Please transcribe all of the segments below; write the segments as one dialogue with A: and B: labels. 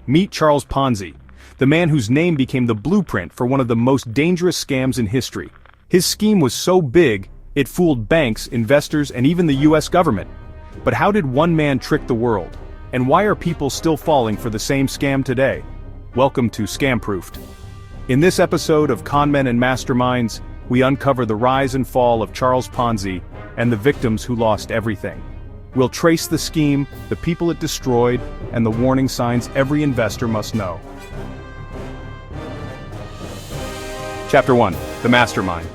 A: Meet Charles Ponzi, the man whose name became the blueprint for one of the most dangerous scams in history. His scheme was so big, it fooled banks, investors, and even the US government. But how did one man trick the world? And why are people still falling for the same scam today? Welcome to Scamproofed. In this episode of Conmen and Masterminds, we uncover the rise and fall of Charles Ponzi and the victims who lost everything. We'll trace the scheme, the people it destroyed, and the warning signs every investor must know. Chapter 1. The Mastermind.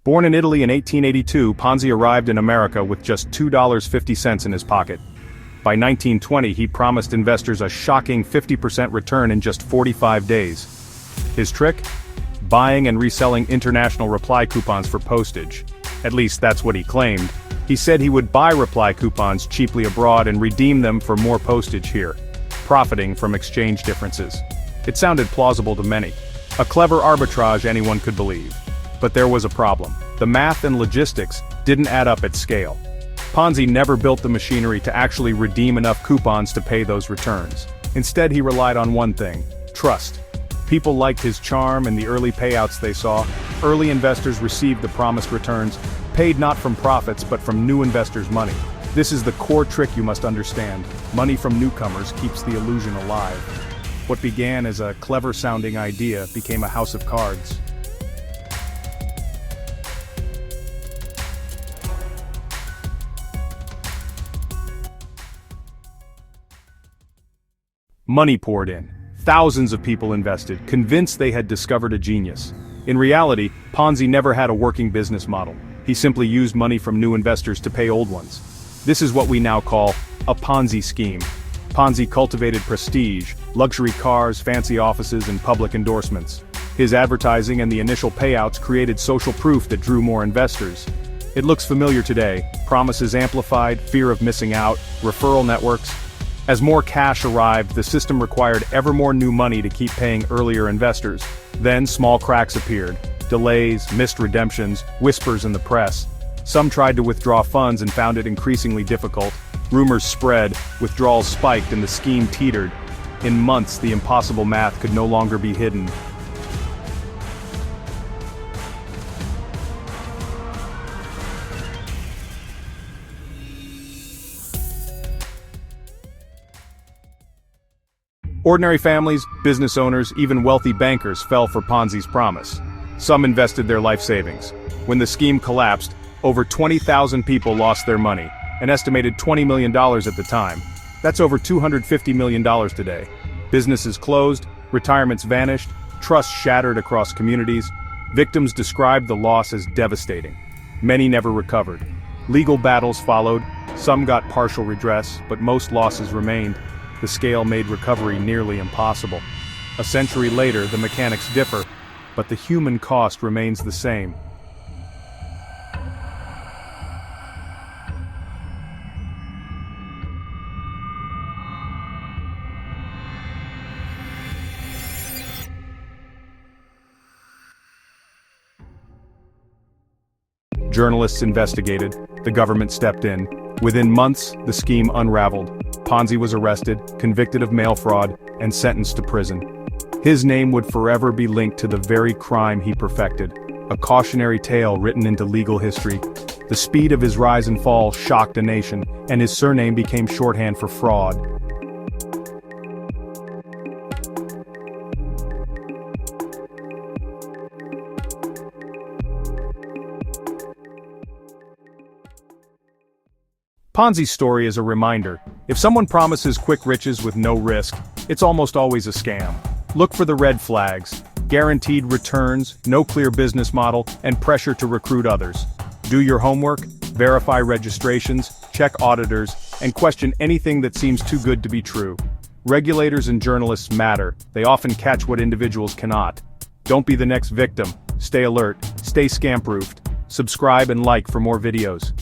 A: Born in Italy in 1882, Ponzi arrived in America with just $2.50 in his pocket. By 1920, he promised investors a shocking 50% return in just 45 days. His trick? Buying and reselling international reply coupons for postage. At least that's what he claimed. He said he would buy reply coupons cheaply abroad and redeem them for more postage here, profiting from exchange differences. It sounded plausible to many. A clever arbitrage anyone could believe. But there was a problem. The math and logistics didn't add up at scale. Ponzi never built the machinery to actually redeem enough coupons to pay those returns. Instead, he relied on one thing: trust. People liked his charm and the early payouts they saw. Early investors received the promised returns, paid not from profits but from new investors' money. This is the core trick you must understand. Money from newcomers keeps the illusion alive. What began as a clever-sounding idea became a house of cards. Money poured in. Thousands of people invested, convinced they had discovered a genius. In reality, Ponzi never had a working business model. He simply used money from new investors to pay old ones. This is what we now call a Ponzi scheme. Ponzi cultivated prestige, luxury cars, fancy offices, and public endorsements. His advertising and the initial payouts created social proof that drew more investors. It looks familiar today: promises amplified, fear of missing out, referral networks. As more cash arrived, the system required ever more new money to keep paying earlier investors. Then small cracks appeared: delays, missed redemptions, whispers in the press. Some tried to withdraw funds and found it increasingly difficult. Rumors spread, withdrawals spiked, and the scheme teetered. In months, the impossible math could no longer be hidden. Ordinary families, business owners, even wealthy bankers fell for Ponzi's promise. Some invested their life savings. When the scheme collapsed, over 20,000 people lost their money, an estimated $20 million at the time. That's over $250 million today. Businesses closed, retirements vanished, trust shattered across communities. Victims described the loss as devastating. Many never recovered. Legal battles followed. Some got partial redress, but most losses remained. The scale made recovery nearly impossible. A century later, the mechanics differ, but the human cost remains the same. Journalists investigated, the government stepped in. Within months, the scheme unraveled. Ponzi was arrested, convicted of mail fraud, and sentenced to prison. His name would forever be linked to the very crime he perfected, a cautionary tale written into legal history. The speed of his rise and fall shocked a nation, and his surname became shorthand for fraud. Ponzi's story is a reminder: if someone promises quick riches with no risk, it's almost always a scam. Look for the red flags: guaranteed returns, no clear business model, and pressure to recruit others. Do your homework, verify registrations, check auditors, and question anything that seems too good to be true. Regulators and journalists matter. They often catch what individuals cannot. Don't be the next victim. Stay alert, stay scam-proofed. Subscribe and like for more videos.